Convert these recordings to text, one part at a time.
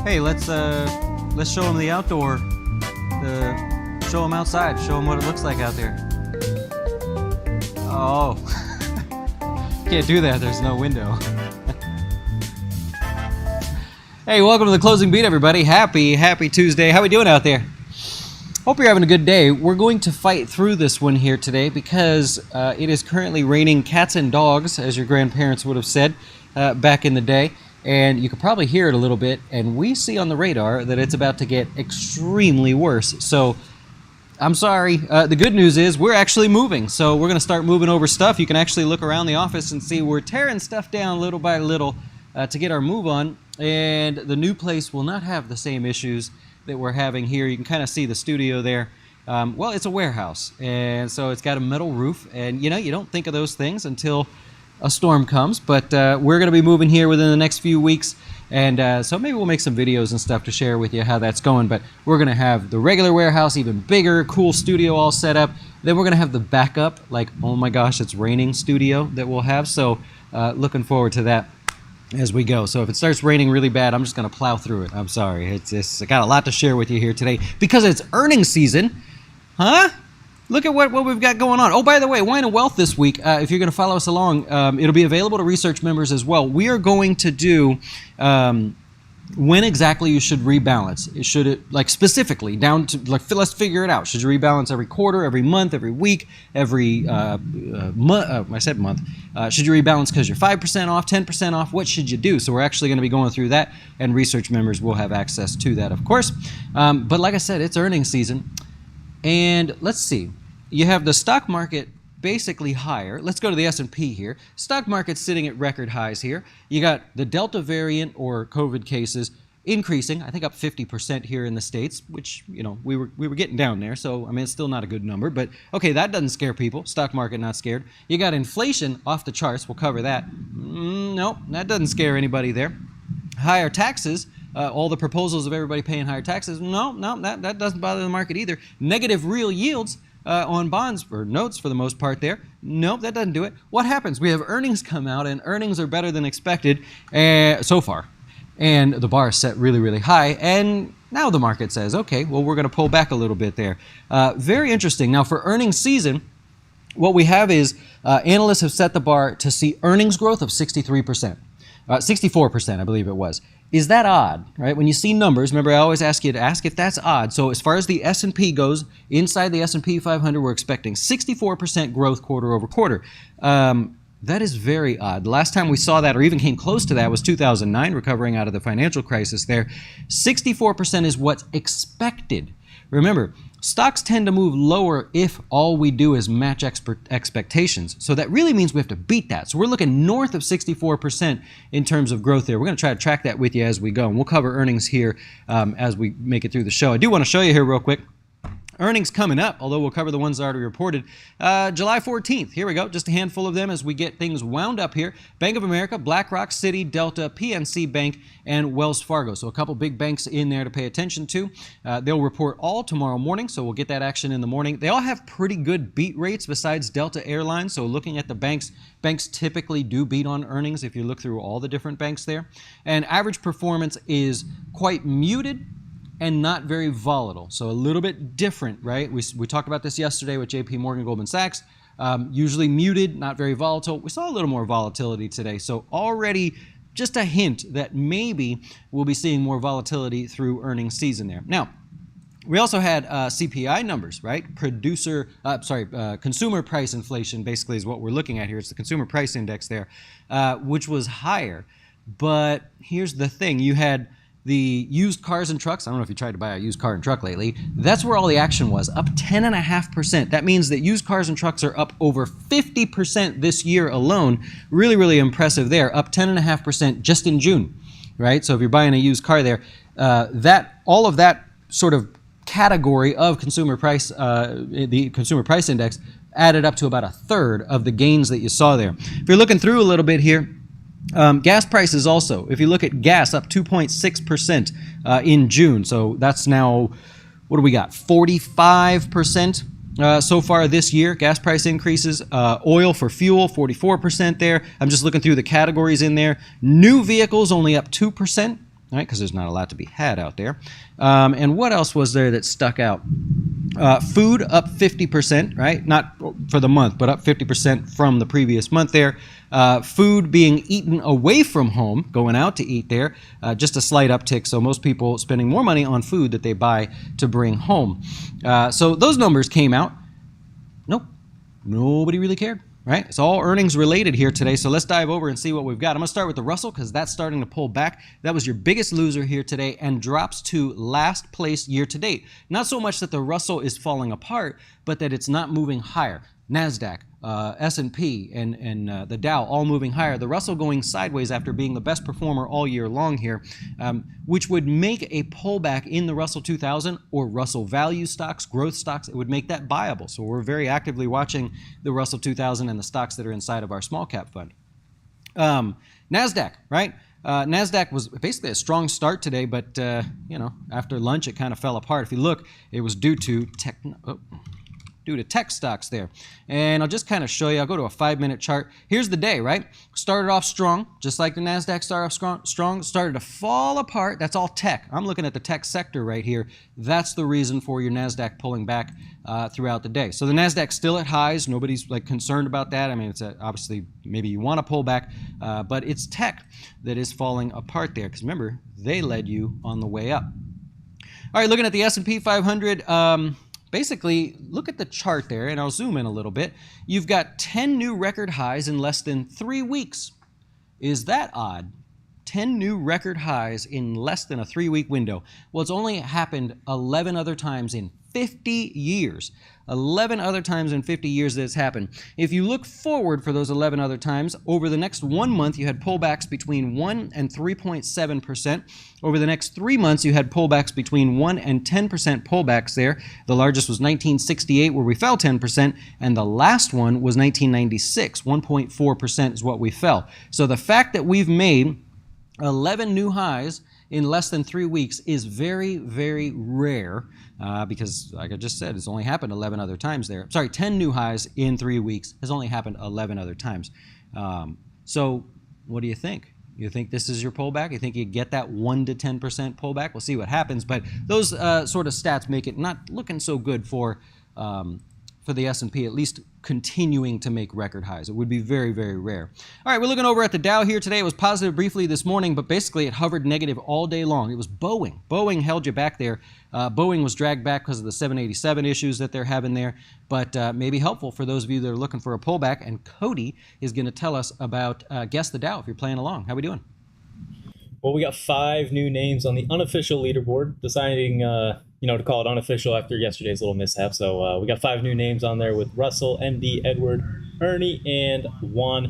Hey, let's show them the outdoor, show them outside, show them what it looks like out there. Oh, can't do that, there's no window. Hey, welcome to the Closing Beat, everybody. Happy Tuesday. How we doing out there? Hope you're having a good day. We're going to fight through this one here today because it is currently raining cats and dogs, as your grandparents would have said back in the day. And you can probably hear it a little bit, and we see on the radar that it's about to get extremely worse. So, I'm sorry. The good news is we're actually moving. So we're going to start moving over stuff. You can actually look around the office and see we're tearing stuff down little by little to get our move on. And the new place will not have the same issues that we're having here. You can kind of see the studio there. Well, it's a warehouse, and so it's got a metal roof. And, you know, you don't think of those things until a storm comes, but we're going to be moving here within the next few weeks, and so maybe we'll make some videos and stuff to share with you how that's going. But we're going to have the regular warehouse, even bigger, cool studio all set up. Then we're going to have the backup, like, oh my gosh, it's raining studio that we'll have. So looking forward to that as we go. So if it starts raining really bad, I'm just going to plow through it. I'm sorry. I got a lot to share with you here today because it's earnings season. Huh? Look at what we've got going on. Oh, by the way, Wine and Wealth this week, if you're going to follow us along, it'll be available to research members as well. We are going to do when exactly you should rebalance. Should it, like, specifically, down to, like, let's figure it out. Should you rebalance every quarter, every month, every week, every month? I said month. Should you rebalance because you're 5% off, 10% off? What should you do? So we're actually going to be going through that, and research members will have access to that, of course. But like I said, it's earnings season. And let's see, you have the stock market basically higher. Let's go to the S&P here. Stock market's sitting at record highs here. You got the Delta variant or COVID cases increasing, I think up 50% here in the States, which, you know, we were getting down there. So, I mean, it's still not a good number, but okay, that doesn't scare people. Stock market not scared. You got inflation off the charts. We'll cover that. Nope, that doesn't scare anybody there. Higher taxes. All the proposals of everybody paying higher taxes, no, that doesn't bother the market either. Negative real yields on bonds or notes for the most part there, nope, that doesn't do it. What happens? We have earnings come out, and earnings are better than expected so far. And the bar is set really, really high, and now the market says, okay, well, we're going to pull back a little bit there. Very interesting. Now, for earnings season, what we have is analysts have set the bar to see earnings growth of 63%. 64%, I believe it was. Is that odd, right? When you see numbers, remember I always ask you to ask if that's odd. So as far as the S&P goes, inside the S&P 500, we're expecting 64% growth quarter over quarter. That is very odd. The last time we saw that or even came close to that was 2009, recovering out of the financial crisis there. 64% is what's expected. Remember, stocks tend to move lower if all we do is match expectations. So that really means we have to beat that. So we're looking north of 64% in terms of growth there. We're going to try to track that with you as we go. And we'll cover earnings here as we make it through the show. I do want to show you here real quick. Earnings coming up, although we'll cover the ones already reported. July 14th, here we go, just a handful of them as we get things wound up here. Bank of America, BlackRock, Citi, Delta, PNC Bank, and Wells Fargo. So a couple big banks in there to pay attention to. They'll report all tomorrow morning, so we'll get that action in the morning. They all have pretty good beat rates besides Delta Airlines, so looking at the banks typically do beat on earnings if you look through all the different banks there. And average performance is quite muted and not very volatile. So a little bit different, right? We talked about this yesterday with JP Morgan, Goldman Sachs. Usually muted, not very volatile. We saw a little more volatility today. So already just a hint that maybe we'll be seeing more volatility through earnings season there. Now, we also had CPI numbers, right? Consumer price inflation basically is what we're looking at here. It's the consumer price index there, which was higher. But here's the thing. You had the used cars and trucks. I don't know if you tried to buy a used car and truck lately. That's where all the action was, up 10.5%. That means that used cars and trucks are up over 50% this year alone. Really, really impressive there, up 10.5% just in June, right? So if you're buying a used car there, all of that sort of category of consumer price, the consumer price index, added up to about a third of the gains that you saw there. If you're looking through a little bit here, gas prices also, if you look at gas, up 2.6% in June. So that's now, what do we got, 45% so far this year, gas price increases. Oil for fuel, 44% there. I'm just looking through the categories in there. New vehicles only up 2%. right? Because there's not a lot to be had out there. And what else was there that stuck out? Food up 50%, right? Not for the month, but up 50% from the previous month there. Food being eaten away from home, going out to eat there, just a slight uptick. So most people spending more money on food that they buy to bring home. So those numbers came out. Nope, nobody really cared. Right? It's all earnings related here today, so let's dive over and see what we've got. I'm going to start with the Russell because that's starting to pull back. That was your biggest loser here today and drops to last place year to date. Not so much that the Russell is falling apart, but that it's not moving higher. NASDAQ, S&P, and the Dow all moving higher. The Russell going sideways after being the best performer all year long here, which would make a pullback in the Russell 2000 or Russell value stocks, growth stocks. It would make that buyable. So we're very actively watching the Russell 2000 and the stocks that are inside of our small cap fund. NASDAQ, right? NASDAQ was basically a strong start today, but after lunch it kind of fell apart. If you look, it was due to tech stocks there. And I'll just kind of show you. I'll go to a 5-minute chart. Here's the day, right? Started off strong, just like the NASDAQ started off strong, started to fall apart. That's all tech. I'm looking at the tech sector right here. That's the reason for your NASDAQ pulling back throughout the day. So the NASDAQ's still at highs. Nobody's concerned about that. I mean, it's obviously maybe you want to pull back, but it's tech that is falling apart there. Because remember, they led you on the way up. All right, looking at the S&P 500, basically, look at the chart there, and I'll zoom in a little bit. You've got 10 new record highs in less than 3 weeks. Is that odd? 10 new record highs in less than a 3-week window. Well, it's only happened 11 other times in 50 years. 11 other times in 50 years that it's happened. If you look forward for those 11 other times, over the next 1 month, you had pullbacks between 1 and 3.7%. Over the next 3 months, you had pullbacks between 1 and 10% pullbacks there. The largest was 1968, where we fell 10%, and the last one was 1996. 1.4% is what we fell. So the fact that we've made 11 new highs in less than 3 weeks is very, very rare because, like I just said, it's only happened 11 other times there. Sorry, 10 new highs in 3 weeks has only happened 11 other times. So what do you think? You think this is your pullback? You think you get that 1 to 10% pullback? We'll see what happens, but those sort of stats make it not looking so good for the S&P, at least continuing to make record highs. It would be very, very rare. All right, we're looking over at the Dow here today. It was positive briefly this morning, but basically it hovered negative all day long. It was Boeing. Boeing held you back there. Boeing was dragged back because of the 787 issues that they're having there, but maybe helpful for those of you that are looking for a pullback. And Cody is going to tell us about Guess the Dow if you're playing along. How we doing? Well, we got 5 new names on the unofficial leaderboard, deciding to call it unofficial after yesterday's little mishap. So we got 5 new names on there with Russell, MD, Edward, Ernie, and Juan.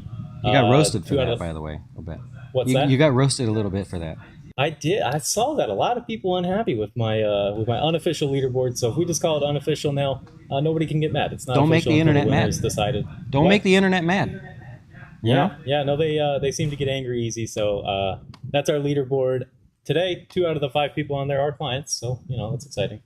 You got roasted for that, by the way. I'll bet. What's that? You got roasted a little bit for that. I did. I saw that. A lot of people unhappy with my unofficial leaderboard. So if we just call it unofficial now, nobody can get mad. It's not. Don't make the internet mad. Decided. Don't make the internet mad. Yeah. No, they seem to get angry easy. So that's our leaderboard. Today, 2 out of the 5 people on there are clients, so, that's exciting.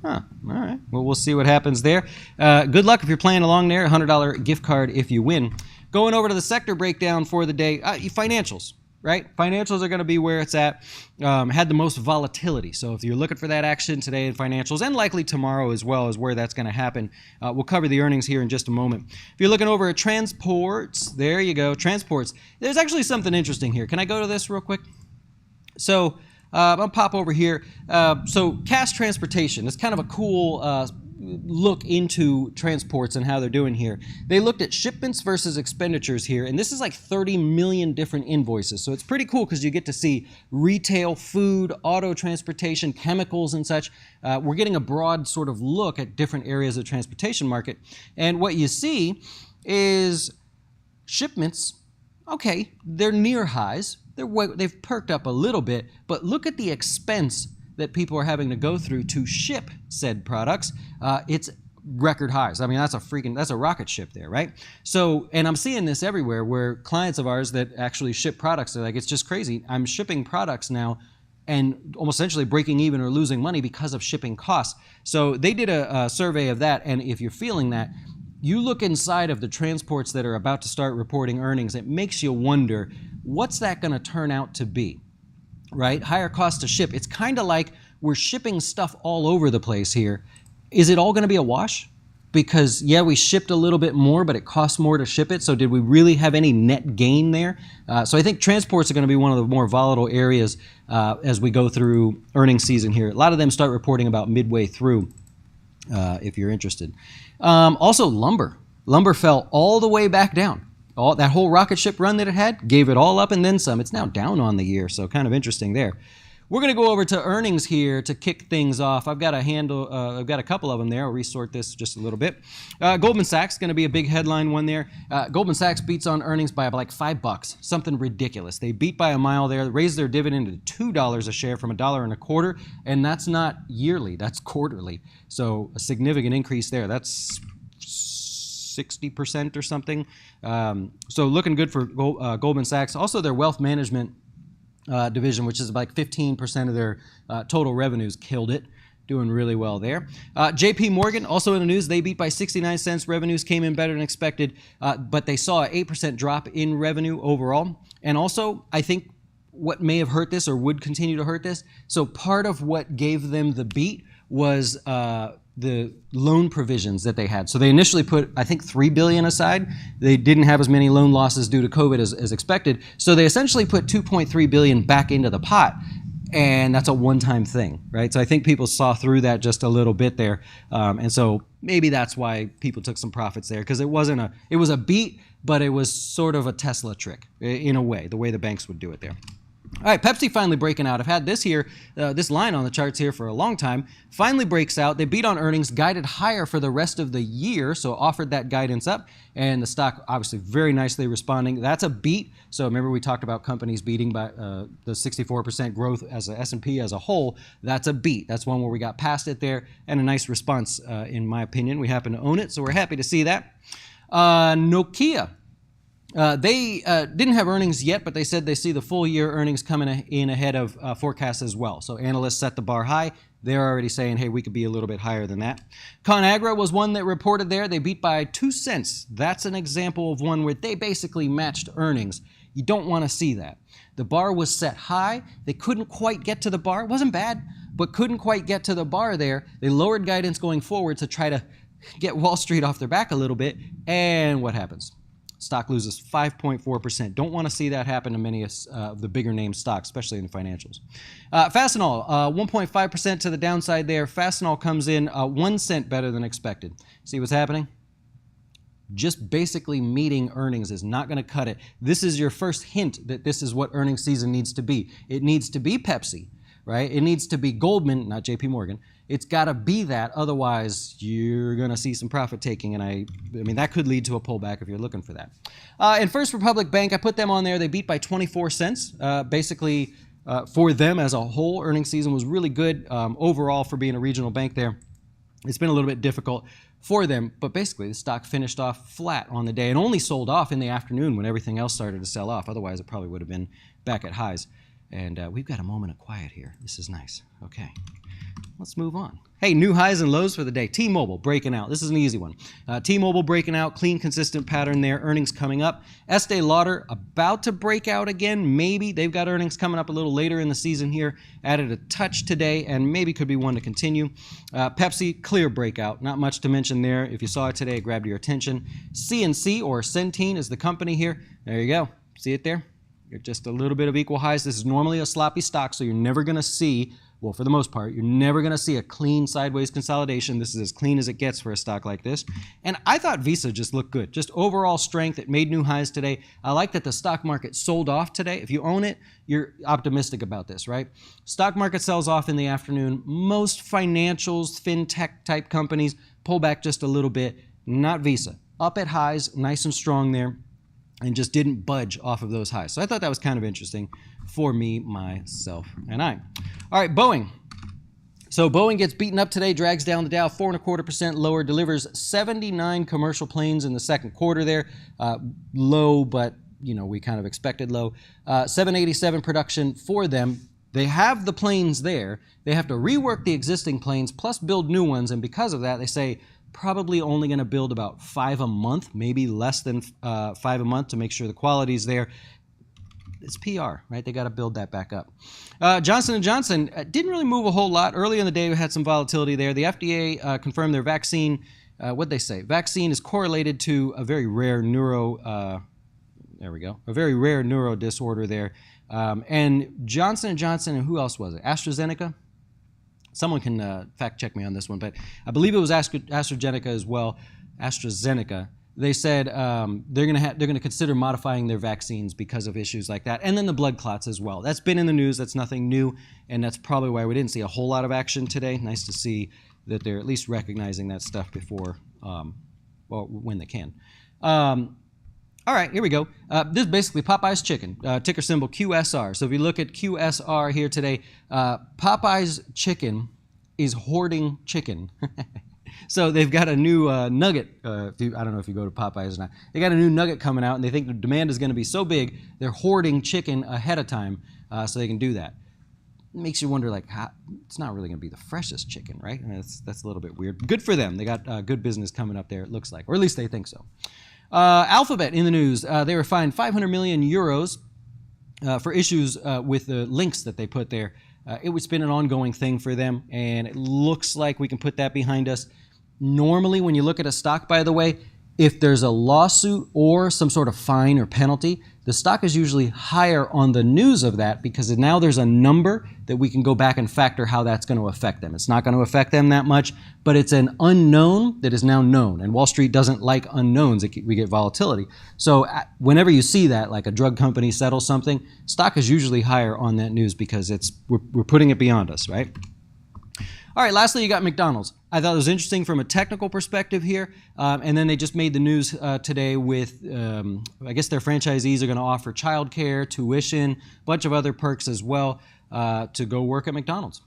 Huh. All right. Well, we'll see what happens there. Good luck if you're playing along there. $100 gift card if you win. Going over to the sector breakdown for the day, financials, right? Financials are going to be where it's at. Had the most volatility. So if you're looking for that action today in financials, and likely tomorrow as well, is where that's going to happen. We'll cover the earnings here in just a moment. If you're looking over at transports, there you go, transports. There's actually something interesting here. Can I go to this real quick? So I'll pop over here. So cash transportation is kind of a cool look into transports and how they're doing here. They looked at shipments versus expenditures here, and this is like 30 million different invoices. So it's pretty cool because you get to see retail, food, auto transportation, chemicals and such. We're getting a broad sort of look at different areas of the transportation market. And what you see is shipments, okay, they're near highs. They've perked up a little bit, but look at the expense that people are having to go through to ship said products. It's record highs. I mean, that's a rocket ship there, right? So, and I'm seeing this everywhere where clients of ours that actually ship products, they're like, it's just crazy. I'm shipping products now and almost essentially breaking even or losing money because of shipping costs. So they did a survey of that, and if you're feeling that, you look inside of the transports that are about to start reporting earnings, it makes you wonder, what's that going to turn out to be? right? Higher cost to ship. It's kind of like we're shipping stuff all over the place here. Is it all going to be a wash? Because, yeah, we shipped a little bit more, but it costs more to ship it. So did we really have any net gain there? So I think transports are going to be one of the more volatile areas as we go through earnings season here. A lot of them start reporting about midway through, if you're interested. Also, lumber. Lumber fell all the way back down. That whole rocket ship run that it had, gave it all up and then some. It's now down on the year, so kind of interesting there. We're going to go over to earnings here to kick things off. I've got a couple of them there. I'll resort this just a little bit. Goldman Sachs going to be a big headline one there. Goldman Sachs beats on earnings by like $5, something ridiculous. They beat by a mile there, raised their dividend to $2 a share from $1.25, and that's not yearly, that's quarterly. So a significant increase there. That's 60% or something. So looking good for Goldman Sachs. Also, their wealth management division, which is like 15% of their total revenues, killed it. Doing really well there. JP Morgan, also in the news, they beat by 69 cents. Revenues came in better than expected, but they saw an 8% drop in revenue overall. And also, I think what may have hurt this or would continue to hurt this, so part of what gave them the beat was the loan provisions that they had. So they initially put, I think, $3 billion aside. They didn't have as many loan losses due to COVID as expected. So they essentially put $2.3 billion back into the pot. And that's a one-time thing, right? So I think people saw through that just a little bit there. And so maybe that's why people took some profits there, because it was a beat, but it was sort of a Tesla trick in a way, the way the banks would do it there. All right, Pepsi finally breaking out. I've had this here, this line on the charts here for a long time. Finally breaks out. They beat on earnings, guided higher for the rest of the year, so offered that guidance up. And the stock obviously very nicely responding. That's a beat. So remember we talked about companies beating by the 64% growth as a S&P as a whole. That's a beat. That's one where we got past it there, and a nice response in my opinion. We happen to own it, so we're happy to see that. Nokia. They didn't have earnings yet, but they said they see the full year earnings coming in ahead of forecasts as well. So analysts set the bar high. They're already saying, hey, we could be a little bit higher than that. ConAgra was one that reported there. They beat by 2 cents. That's an example of one where they basically matched earnings. You don't want to see that. The bar was set high. They couldn't quite get to the bar. It wasn't bad, but couldn't quite get to the bar there. They lowered guidance going forward to try to get Wall Street off their back a little bit. And what happens? Stock loses 5.4%. Don't want to see that happen to many of the bigger name stocks, especially in the financials. Fastenal, 1.5% to the downside there. Fastenal comes in 1 cent better than expected. See what's happening? Just basically meeting earnings is not going to cut it. This is your first hint that this is what earnings season needs to be. It needs to be Pepsi, right? It needs to be Goldman, not JP Morgan. It's got to be that. Otherwise, you're going to see some profit taking. And I mean, that could lead to a pullback if you're looking for that. And First Republic Bank, I put them on there. They beat by 24 cents. Basically, for them as a whole, earnings season was really good overall for being a regional bank there. It's been a little bit difficult for them, but basically the stock finished off flat on the day and only sold off in the afternoon when everything else started to sell off. Otherwise, it probably would have been back at highs. And we've got a moment of quiet here. This is nice. Okay. Let's move on. Hey, new highs and lows for the day. T-Mobile breaking out. This is an easy one. T-Mobile breaking out. Clean, consistent pattern there. Earnings coming up. Estee Lauder about to break out again. Maybe. They've got earnings coming up a little later in the season here. Added a touch today and maybe could be one to continue. Pepsi, clear breakout. Not much to mention there. If you saw it today, it grabbed your attention. CNC or Centene is the company here. There you go. See it there? You're just a little bit of equal highs. This is normally a sloppy stock, so you're never going to see, well, for the most part, you're never going to see a clean sideways consolidation. This is as clean as it gets for a stock like this. And I thought Visa just looked good. Just overall strength. It made new highs today. I like that the stock market sold off today. If you own it, you're optimistic about this, right? Stock market sells off in the afternoon. Most financials, fintech type companies pull back just a little bit. Not Visa. Up at highs, nice and strong there, and just didn't budge off of those highs. So I thought that was kind of interesting for me, myself, and I. All right, Boeing. So Boeing gets beaten up today, drags down the Dow 4.25% lower, delivers 79 commercial planes in the second quarter there. Low, but you know, we kind of expected low. 787 production for them. They have the planes there. They have to rework the existing planes plus build new ones, and because of that, they say probably only going to build about 5 a month, maybe less than 5 a month to make sure the quality's there. it's PR, right? They got to build that back up. Johnson & Johnson didn't really move a whole lot. Early in the day, we had some volatility there. The FDA confirmed their vaccine. What'd they say? Vaccine is correlated to a very rare a very rare neuro disorder there. And Johnson & Johnson, and who else was it? AstraZeneca? Someone can fact check me on this one, but I believe it was AstraZeneca as well. AstraZeneca. They said they're going to consider modifying their vaccines because of issues like that, and then the blood clots as well. That's been in the news. That's nothing new, and that's probably why we didn't see a whole lot of action today. Nice to see that they're at least recognizing that stuff before, when they can. All right, here we go. This is basically Popeye's chicken, ticker symbol QSR. So if you look at QSR here today, Popeye's chicken is hoarding chicken. So they've got a new nugget. I don't know if you go to Popeyes or not. They got a new nugget coming out, and they think the demand is going to be so big, they're hoarding chicken ahead of time so they can do that. It makes you wonder, it's not really going to be the freshest chicken, right? That's a little bit weird. Good for them. They got good business coming up there, it looks like, or at least they think so. Alphabet in the news. They were fined 500 million euros for issues with the links that they put there. It's been an ongoing thing for them, and it looks like we can put that behind us. Normally, when you look at a stock, by the way, if there's a lawsuit or some sort of fine or penalty, the stock is usually higher on the news of that because now there's a number that we can go back and factor how that's going to affect them. It's not going to affect them that much, but it's an unknown that is now known. And Wall Street doesn't like unknowns. We get volatility. So whenever you see that, like a drug company settles something, stock is usually higher on that news because we're putting it beyond us, right? All right, lastly, you got McDonald's. I thought it was interesting from a technical perspective here, and then they just made the news today with, I guess their franchisees are going to offer childcare, tuition, a bunch of other perks as well to go work at McDonald's.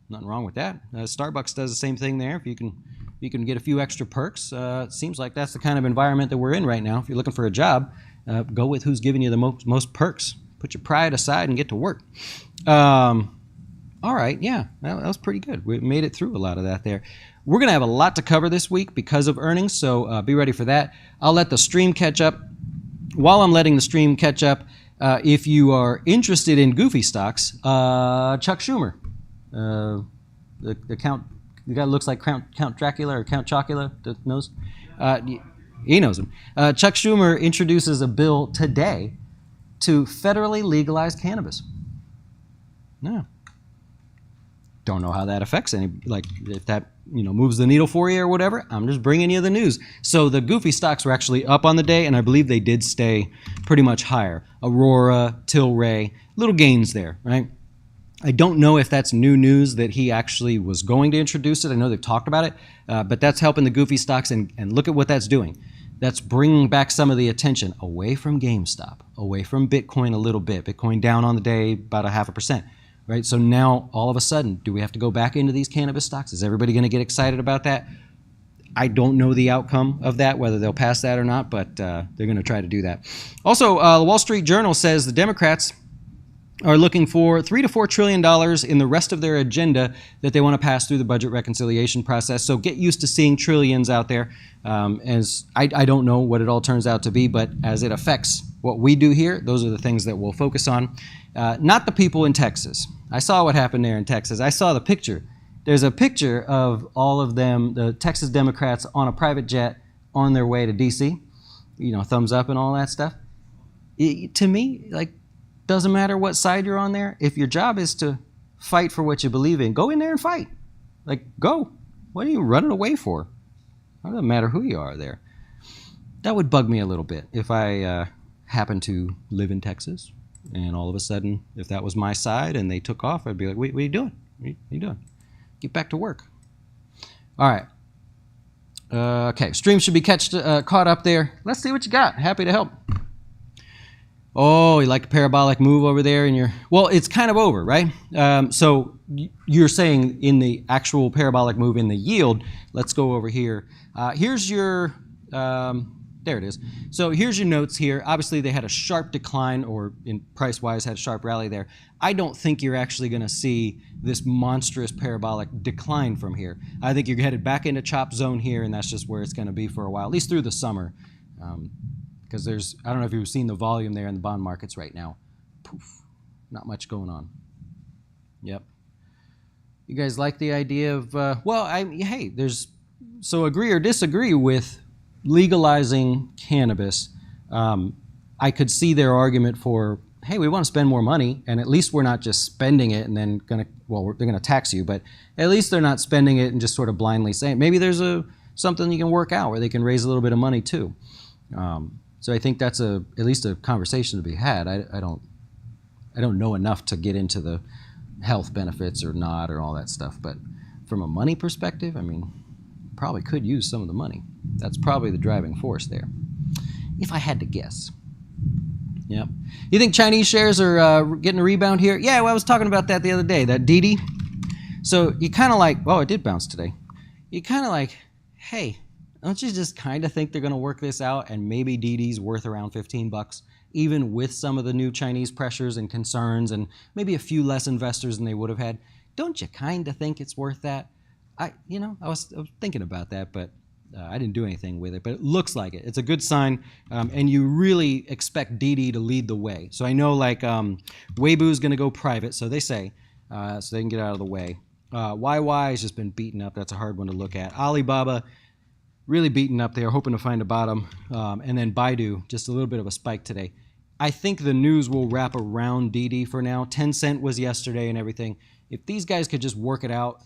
Nothing wrong with that. Starbucks does the same thing there. If you can get a few extra perks, it seems like that's the kind of environment that we're in right now. If you're looking for a job, go with who's giving you the most perks. Put your pride aside and get to work. All right, yeah, that was pretty good. We made it through a lot of that there. We're going to have a lot to cover this week because of earnings, so be ready for that. I'll let the stream catch up. While I'm letting the stream catch up, if you are interested in goofy stocks, Chuck Schumer, the guy that looks like Count Dracula or Count Chocula, knows? He knows him. Chuck Schumer introduces a bill today to federally legalize cannabis. Yeah. Don't know how that affects if that moves the needle for you or whatever. I'm just bringing you the news. So the goofy stocks were actually up on the day, and I believe they did stay pretty much higher. Aurora, Tilray, little gains there, right? I don't know if that's new news that he actually was going to introduce it. I know they've talked about it, but that's helping the goofy stocks, and look at what that's doing. That's bringing back some of the attention away from GameStop, away from Bitcoin a little bit. Bitcoin down on the day about 0.5%. Right, so now all of a sudden, do we have to go back into these cannabis stocks? Is everybody going to get excited about that? I don't know the outcome of that, whether they'll pass that or not, but they're going to try to do that. Also, the Wall Street Journal says the Democrats are looking for $3 to $4 trillion in the rest of their agenda that they want to pass through the budget reconciliation process. So get used to seeing trillions out there. As I don't know what it all turns out to be, but as it affects what we do here, those are the things that we'll focus on. Not the people in Texas. I saw what happened there in Texas. I saw the picture. There's a picture of all of them, the Texas Democrats, on a private jet on their way to D.C., thumbs up and all that stuff. To me, doesn't matter what side you're on there. If your job is to fight for what you believe in, go in there and fight. Go. What are you running away for? It doesn't matter who you are there. That would bug me a little bit if I happen to live in Texas, and all of a sudden, if that was my side and they took off, I'd be like, what are you doing? What are you doing? Get back to work. All right. Okay, stream should be caught up there. Let's see what you got. Happy to help. Oh, you like a parabolic move over there in well, it's kind of over, right? So you're saying in the actual parabolic move in the yield, let's go over here. Here's your, there it is. So here's your notes here. Obviously, they had a sharp decline, or in price-wise had a sharp rally there. I don't think you're actually going to see this monstrous parabolic decline from here. I think you're headed back into chop zone here, and that's just where it's going to be for a while, at least through the summer. Because I don't know if you've seen the volume there in the bond markets right now. poof, not much going on. Yep. You guys like the idea of, hey, so agree or disagree with legalizing cannabis. I could see their argument for, hey, we want to spend more money, and at least we're not just spending it and then they're going to tax you, but at least they're not spending it and just sort of blindly saying, maybe there's something you can work out where they can raise a little bit of money too. So I think that's at least a conversation to be had. I don't know enough to get into the health benefits or not or all that stuff, but from a money perspective, I mean, probably could use some of the money. That's probably the driving force there, if I had to guess. Yep. You think Chinese shares are getting a rebound here? Yeah, well, I was talking about that the other day, that Didi. So you kind of like, oh, it did bounce today. You kind of like, hey, don't you just kind of think they're going to work this out and maybe Didi's worth around $15, even with some of the new Chinese pressures and concerns and maybe a few less investors than they would have had? Don't you kind of think it's worth that? I was thinking about that, but I didn't do anything with it, but it looks like it. It's a good sign, and you really expect Didi to lead the way. So I know Weibo's going to go private, so they say, so they can get out of the way. YY has just been beaten up. That's a hard one to look at. Alibaba, really beaten up there, hoping to find a bottom. And then Baidu, just a little bit of a spike today. I think the news will wrap around Didi for now. Tencent was yesterday and everything. If these guys could just work it out,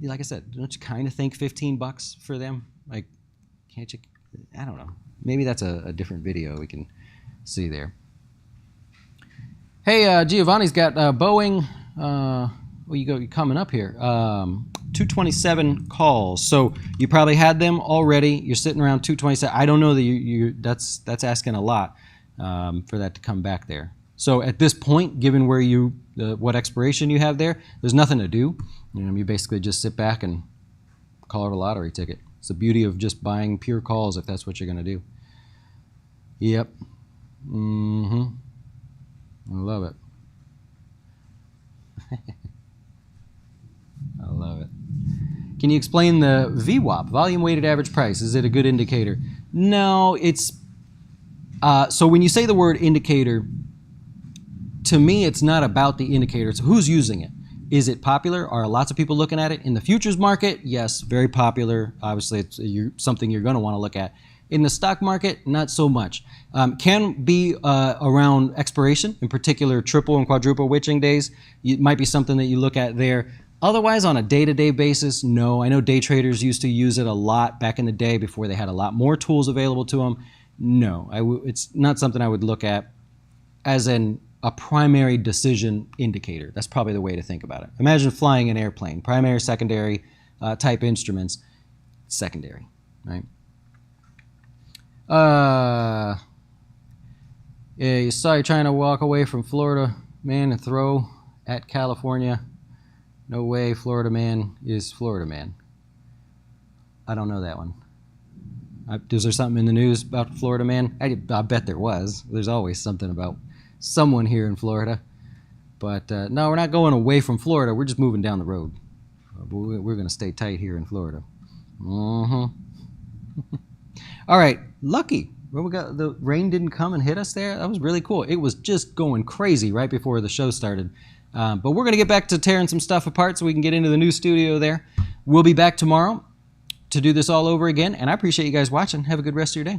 like I said, don't you kind of think $15 for them? Like, can't you? I don't know. Maybe that's a different video we can see there. Hey, Giovanni's got Boeing. You're coming up here. 227 calls. So you probably had them already. You're sitting around 227. I don't know that that's asking a lot for that to come back there. So at this point, given where what expiration you have there, there's nothing to do. You basically just sit back and call it a lottery ticket. It's the beauty of just buying pure calls if that's what you're going to do. Yep. I love it. I love it. Can you explain the VWAP, volume weighted average price? Is it a good indicator? No, it's so when you say the word indicator, to me it's not about the indicator. It's who's using it. Is it popular? Are lots of people looking at it? In the futures market, yes, very popular. Obviously, it's something you're going to want to look at. In the stock market, not so much. Can be around expiration, in particular triple and quadruple witching days. It might be something that you look at there. Otherwise, on a day-to-day basis, no. I know day traders used to use it a lot back in the day before they had a lot more tools available to them. No, it's not something I would look at as a primary decision indicator. That's probably the way to think about it. Imagine flying an airplane. Primary, secondary type instruments. Secondary, right? Yeah, you saw you trying to walk away from Florida man and throw at California. No way Florida man is Florida man. I don't know that one. Is there something in the news about Florida man? I bet there was. There's always something about someone here in Florida. But no, we're not going away from Florida. We're just moving down the road. We're going to stay tight here in Florida. All right, lucky. Well, we got the rain didn't come and hit us there. That was really cool. It was just going crazy right before the show started. But we're going to get back to tearing some stuff apart so we can get into the new studio there. We'll be back tomorrow to do this all over again. And I appreciate you guys watching. Have a good rest of your day.